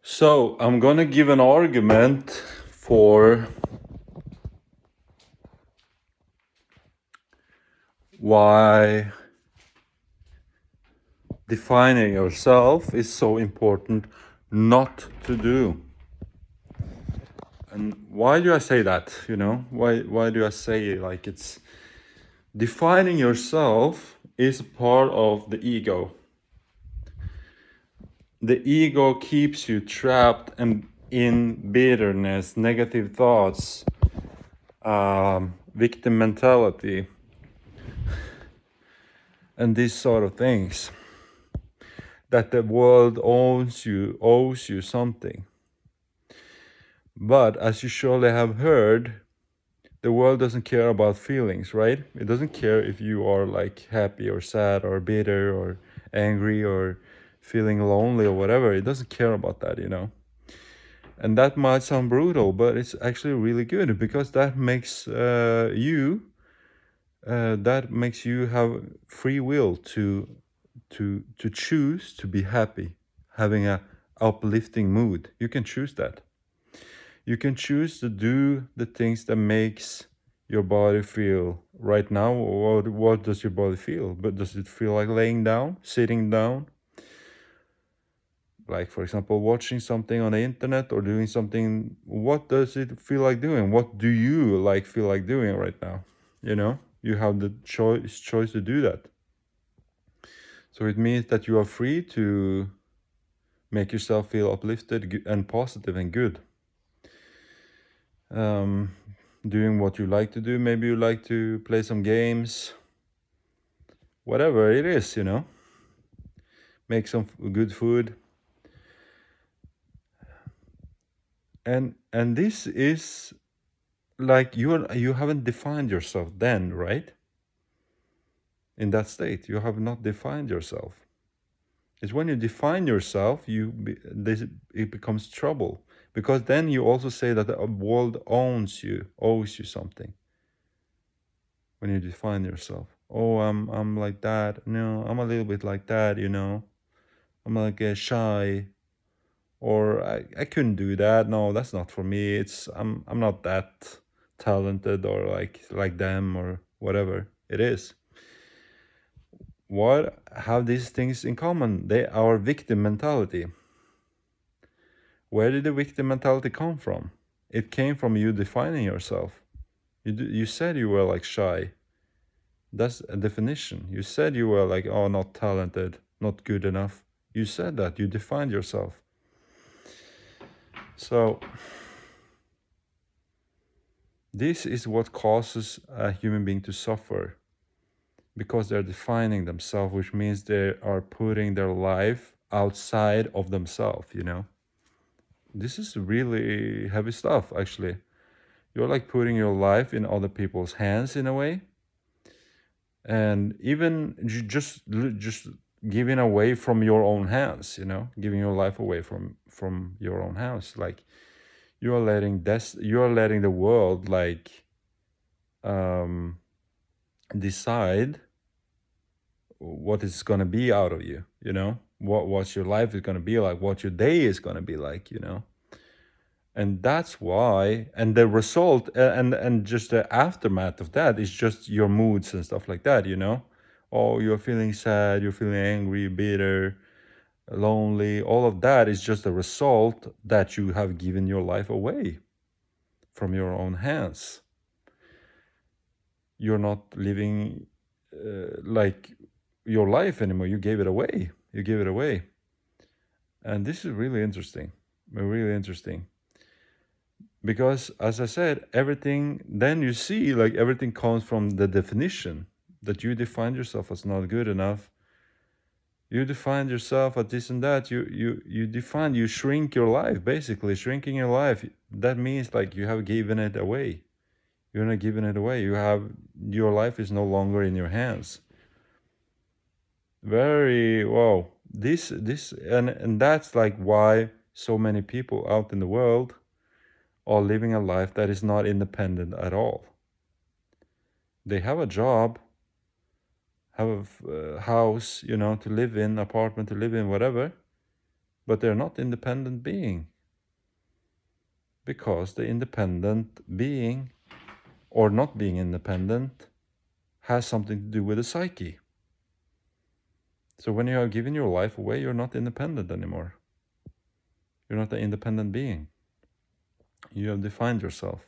So I'm gonna give an argument for why defining yourself is so important not to do. And why do I say that? Why do I say like it's defining yourself is part of the ego. The ego keeps you trapped and in bitterness, negative thoughts, victim mentality, and these sort of things. That the world owes you something. But as you surely have heard, the world doesn't care about feelings, right? It doesn't care if you are like happy or sad or bitter or angry or feeling lonely or whatever. It doesn't care about that. And that might sound brutal, but it's actually really good because that makes you have free will to choose to be happy, having a uplifting mood. You can choose that. You can choose to do the things that makes your body feel right now. What does your body feel? But does it feel like laying down, sitting down? Like, for example, watching something on the internet or doing something. What does it feel like doing? What do you like feel like doing right now? You have the choice to do that. So it means that you are free to make yourself feel uplifted and positive and good. Um, Doing what you like to do. Maybe you like to play some games, whatever it is. Make some good food. And this is like you haven't defined yourself then, right? In that state, you have not defined yourself. It's when you define yourself, it becomes trouble because then you also say that the world owes you something. When you define yourself, oh, I'm like that. No, I'm a little bit like that. I'm like shy, or I couldn't do that. No, that's not for me. I'm not that talented or like them or whatever it is. What have these things in common? They are victim mentality. Where did the victim mentality come from? It came from you defining yourself. You said you were like shy. That's a definition. You said you were like, oh, not talented, not good enough. You said that. You defined yourself. So, this is what causes a human being to suffer because they're defining themselves, which means they are putting their life outside of themselves. This is really heavy stuff, actually. You're like putting your life in other people's hands in a way. And even just giving away from your own hands, giving your life away from your own hands. Like you are letting the world like um decide what is going to be out of you, what your life is going to be like, what your day is going to be like. And that's why, and the result, and just the aftermath of that is just your moods and stuff like that. Oh, you're feeling sad, you're feeling angry, bitter, lonely. All of that is just a result that you have given your life away from your own hands. You're not living like your life anymore. You gave it away. And this is really interesting, really interesting. Because as I said, everything, then you see like everything comes from the definition that you define yourself as not good enough. You define yourself as this and that. You shrink your life, basically shrinking your life. That means like you have given it away. You're not giving it away. Your life is no longer in your hands. Very wow. This and that's like why so many people out in the world are living a life that is not independent at all. They have a job, have a house, to live in, apartment to live in, whatever, but they're not independent being, because the independent being or not being independent has something to do with the psyche. So when you have given your life away, you're not independent anymore. You're not an independent being. You have defined yourself.